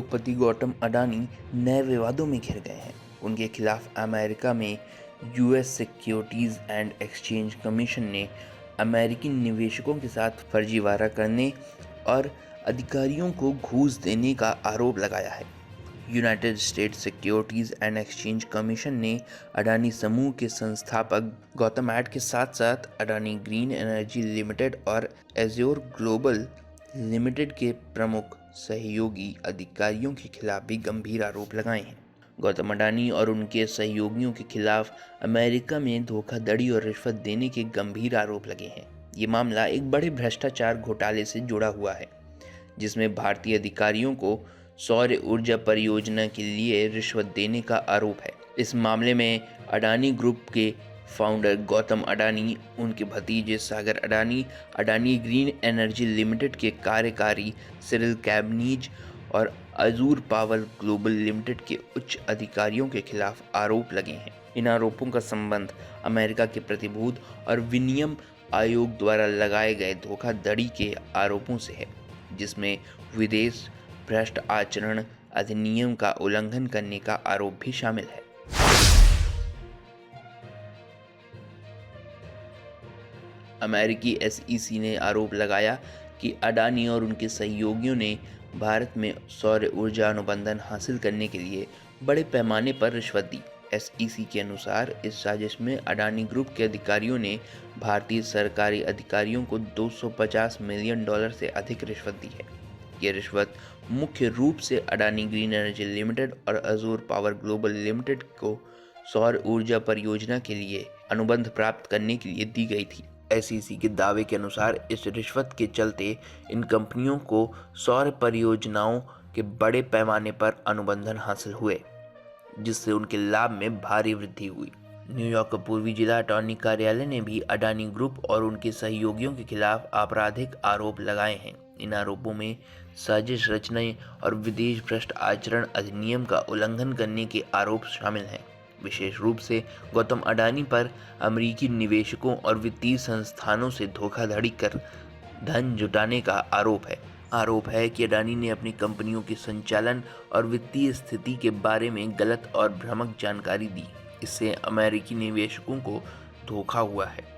उद्योगपति गौतम अडानी नए विवादों में घिर गए हैं। उनके खिलाफ अमेरिका में US securities and exchange commission ने अमेरिकी निवेशकों के साथ फर्जीवाड़ा करने और अधिकारियों को घूस देने का आरोप लगाया है। United states securities and exchange commission ने अडानी समूह के संस्थापक गौतम ऐड के साथ साथ अडानी ग्रीन एनर्जी लिमिटेड और एज्योर ग्लोबल लिमिटेड के प्रमुख सहयोगी अधिकारियों के खिलाफ भी गंभीर आरोप लगाए हैं। गौतम अडानी और उनके सहयोगियों के खिलाफ अमेरिका में धोखाधड़ी और रिश्वत देने के गंभीर आरोप लगे हैं। ये मामला एक बड़े भ्रष्टाचार घोटाले से जुड़ा हुआ है, जिसमें भारतीय अधिकारियों को सौर ऊर्जा परियोजना के लिए रिश्वत देने का आरोप है। इस मामले में अडानी ग्रुप के फाउंडर गौतम अडानी, उनके भतीजे Sagar Adani, Adani green energy limited के कार्यकारी सिरिल कैबनीज और अजूर पावर ग्लोबल लिमिटेड के उच्च अधिकारियों के खिलाफ आरोप लगे हैं। इन आरोपों का संबंध अमेरिका के प्रतिभूत और विनियम आयोग द्वारा लगाए गए धोखाधड़ी के आरोपों से है, जिसमें विदेश भ्रष्ट आचरण अधिनियम का उल्लंघन करने का आरोप भी शामिल है। अमेरिकी एसईसी ने आरोप लगाया कि अडानी और उनके सहयोगियों ने भारत में सौर ऊर्जा अनुबंधन हासिल करने के लिए बड़े पैमाने पर रिश्वत दी। एसईसी के अनुसार इस साजिश में अडानी ग्रुप के अधिकारियों ने भारतीय सरकारी अधिकारियों को $250 मिलियन से अधिक रिश्वत दी है। ये रिश्वत मुख्य रूप से अडानी ग्रीन एनर्जी लिमिटेड और अजूर पावर ग्लोबल लिमिटेड को सौर ऊर्जा परियोजना के लिए अनुबंध प्राप्त करने के लिए दी गई थी। एसईसी के दावे के अनुसार इस रिश्वत के चलते इन कंपनियों को सौर परियोजनाओं के बड़े पैमाने पर अनुबंधन हासिल हुए, जिससे उनके लाभ में भारी वृद्धि हुई। न्यूयॉर्क का पूर्वी जिला अटॉर्नी कार्यालय ने भी अडानी ग्रुप और उनके सहयोगियों के खिलाफ आपराधिक आरोप लगाए हैं। इन आरोपों में साजिश रचने और विदेश भ्रष्ट आचरण अधिनियम का उल्लंघन करने के आरोप शामिल हैं। विशेष रूप से गौतम अडानी पर अमेरिकी निवेशकों और वित्तीय संस्थानों से धोखाधड़ी कर धन जुटाने का आरोप है कि अडानी ने अपनी कंपनियों के संचालन और वित्तीय स्थिति के बारे में गलत और भ्रामक जानकारी दी। इससे अमेरिकी निवेशकों को धोखा हुआ है।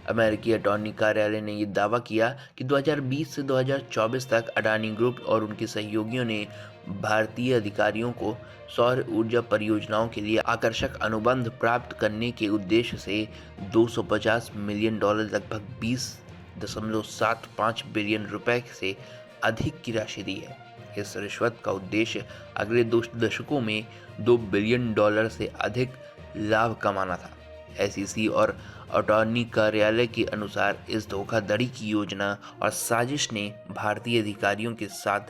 अमेरिकी अटॉर्नी कार्यालय ने यह दावा किया कि 2020 से 2024 तक अडानी ग्रुप और उनके सहयोगियों ने भारतीय अधिकारियों को सौर ऊर्जा परियोजनाओं के लिए आकर्षक अनुबंध प्राप्त करने के उद्देश्य से $250 मिलियन लगभग 20.75 बिलियन रुपए से अधिक की राशि दी है। इस रिश्वत का उद्देश्य अगले 2 दशकों में $2 बिलियन से अधिक लाभ कमाना था। एसईसी और अटॉर्नी कार्यालय के अनुसार इस धोखाधड़ी की योजना और साजिश ने भारतीय अधिकारियों के साथ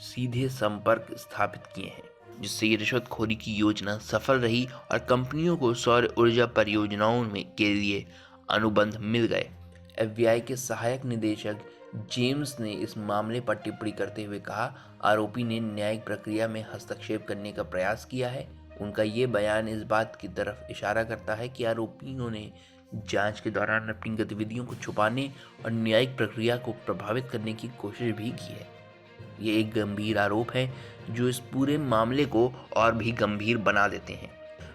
सीधे संपर्क स्थापित किए हैं, जिससे ये रिश्वतखोरी की योजना सफल रही और कंपनियों को सौर ऊर्जा परियोजनाओं के लिए अनुबंध मिल गए। एफबीआई के सहायक निदेशक जेम्स ने इस मामले पर टिप्पणी करते हुए कहा, आरोपी ने न्यायिक प्रक्रिया में हस्तक्षेप करने का प्रयास किया है। उनका ये बयान इस बात की तरफ इशारा करता है कि आरोपियों ने जांच के दौरान अपनी गतिविधियों को छुपाने और न्यायिक प्रक्रिया को प्रभावित करने की कोशिश भी की है। ये एक गंभीर आरोप है जो इस पूरे मामले को और भी गंभीर बना देते हैं।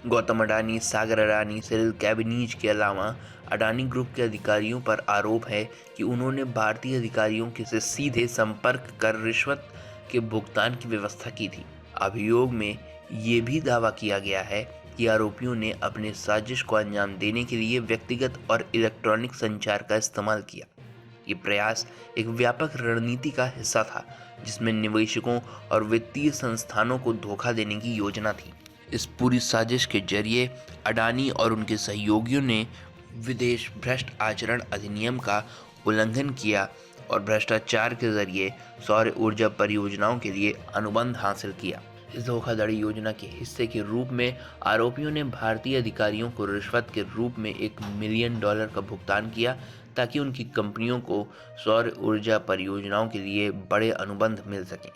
गौतम अडानी, सागर अडानी, सिरिल कैबनीज के अलावा अडानी ग्रुप के अधिकारियों पर आरोप है कि उन्होंने भारतीय अधिकारियों के से सीधे संपर्क कर रिश्वत के भुगतान की व्यवस्था की थी। अभियोग में ये भी दावा किया गया है कि आरोपियों ने अपने साजिश को अंजाम देने के लिए व्यक्तिगत और इलेक्ट्रॉनिक संचार का इस्तेमाल किया। ये प्रयास एक व्यापक रणनीति का हिस्सा था, जिसमें निवेशकों और वित्तीय संस्थानों को धोखा देने की योजना थी। इस पूरी साजिश के जरिए अडानी और उनके सहयोगियों ने विदेश भ्रष्ट आचरण अधिनियम का उल्लंघन किया और भ्रष्टाचार के जरिए सौर ऊर्जा परियोजनाओं के लिए अनुबंध हासिल किया। इस धोखाधड़ी योजना के हिस्से के रूप में आरोपियों ने भारतीय अधिकारियों को रिश्वत के रूप में $1 मिलियन का भुगतान किया, ताकि उनकी कंपनियों को सौर ऊर्जा परियोजनाओं के लिए बड़े अनुबंध मिल सकें।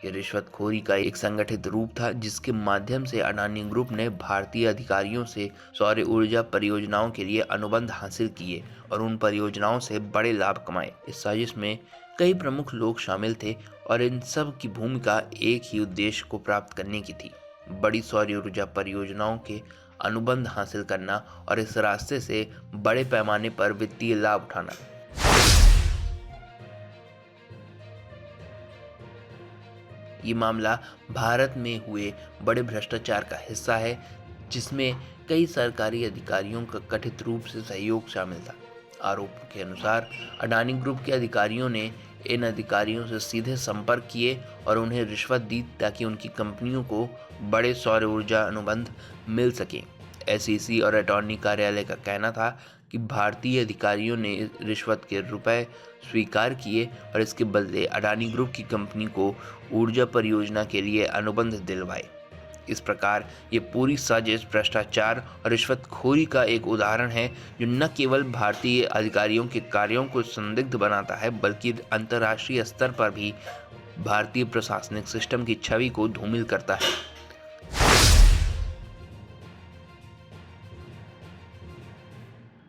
ये रिश्वतखोरी का एक संगठित रूप था जिसके माध्यम से अडानी ग्रुप ने भारतीय अधिकारियों से सौर ऊर्जा परियोजनाओं के लिए अनुबंध हासिल किए और उन परियोजनाओं से बड़े लाभ कमाए। इस साजिश में कई प्रमुख लोग शामिल थे और इन सब की भूमिका एक ही उद्देश्य को प्राप्त करने की थी, बड़ी सौर ऊर्जा परियोजनाओं के अनुबंध हासिल करना और इस रास्ते से बड़े पैमाने पर वित्तीय लाभ उठाना। ये मामला भारत में हुए बड़े भ्रष्टाचार का हिस्सा है जिसमें कई सरकारी अधिकारियों का कथित रूप से सहयोग शामिल था। आरोपों के अनुसार अडानी ग्रुप के अधिकारियों ने इन अधिकारियों से सीधे संपर्क किए और उन्हें रिश्वत दी ताकि उनकी कंपनियों को बड़े सौर ऊर्जा अनुबंध मिल सकें। एसईसी और अटॉर्नी कार्यालय का कहना था कि भारतीय अधिकारियों ने रिश्वत के रुपए स्वीकार किए और इसके बदले अडानी ग्रुप की कंपनी को ऊर्जा परियोजना के लिए अनुबंध दिलवाए। इस प्रकार ये पूरी साजिश भ्रष्टाचार और रिश्वतखोरी का एक उदाहरण है जो न केवल भारतीय अधिकारियों के कार्यों को संदिग्ध बनाता है बल्कि अंतर्राष्ट्रीय स्तर पर भी भारतीय प्रशासनिक सिस्टम की छवि को धूमिल करता है।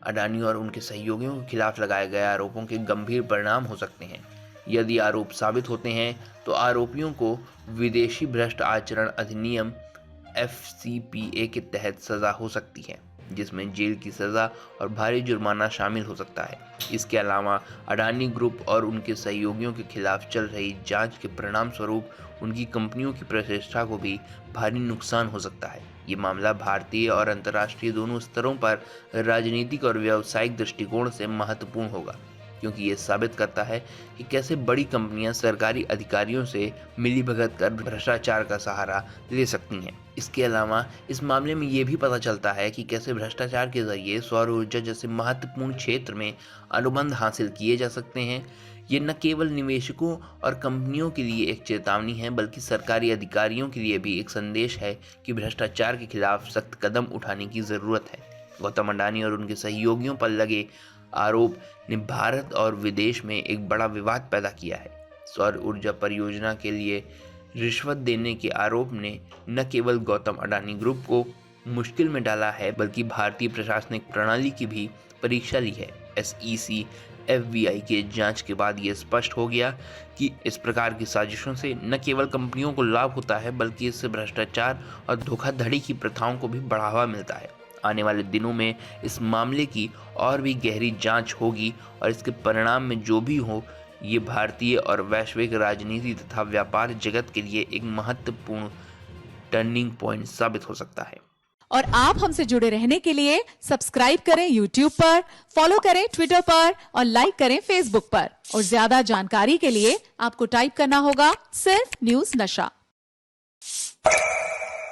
अडानी और उनके सहयोगियों के खिलाफ लगाए गए आरोपों के गंभीर परिणाम हो सकते हैं। यदि आरोप साबित होते हैं तो आरोपियों को विदेशी भ्रष्ट आचरण अधिनियम FCPA के तहत सजा हो सकती है, जिसमें जेल की सजा और भारी जुर्माना शामिल हो सकता है। इसके अलावा अडानी ग्रुप और उनके सहयोगियों के खिलाफ चल रही जांच के परिणाम स्वरूप उनकी कंपनियों की प्रतिष्ठा को भी भारी नुकसान हो सकता है। ये मामला भारतीय और अंतर्राष्ट्रीय दोनों स्तरों पर राजनीतिक और व्यावसायिक दृष्टिकोण से महत्वपूर्ण होगा, क्योंकि ये साबित करता है कि कैसे बड़ी कंपनियां सरकारी अधिकारियों से मिलीभगत कर भ्रष्टाचार का सहारा ले सकती हैं। इसके अलावा इस मामले में ये भी पता चलता है कि कैसे भ्रष्टाचार के जरिए सौर ऊर्जा जैसे महत्वपूर्ण क्षेत्र में अनुबंध हासिल किए जा सकते हैं। ये न केवल निवेशकों और कंपनियों के लिए एक चेतावनी है बल्कि सरकारी अधिकारियों के लिए भी एक संदेश है कि भ्रष्टाचार के खिलाफ सख्त कदम उठाने की ज़रूरत है। गौतम अडानी और उनके सहयोगियों पर लगे आरोप ने भारत और विदेश में एक बड़ा विवाद पैदा किया है। सौर ऊर्जा परियोजना के लिए रिश्वत देने के आरोप ने न केवल गौतम अडानी ग्रुप को मुश्किल में डाला है बल्कि भारतीय प्रशासनिक प्रणाली की भी परीक्षा ली है। SEC FBI के जांच के बाद ये स्पष्ट हो गया कि इस प्रकार की साजिशों से न केवल कंपनियों को लाभ होता है बल्कि इससे भ्रष्टाचार और धोखाधड़ी की प्रथाओं को भी बढ़ावा मिलता है। आने वाले दिनों में इस मामले की और भी गहरी जांच होगी और इसके परिणाम में जो भी हो, ये भारतीय और वैश्विक राजनीति तथा व्यापार जगत के लिए एक महत्वपूर्ण टर्निंग पॉइंट साबित हो सकता है। और आप हमसे जुड़े रहने के लिए सब्सक्राइब करें YouTube पर, फॉलो करें Twitter पर और लाइक करें Facebook पर। और ज्यादा जानकारी के लिए आपको टाइप करना होगा सिर्फ न्यूज़ नशा।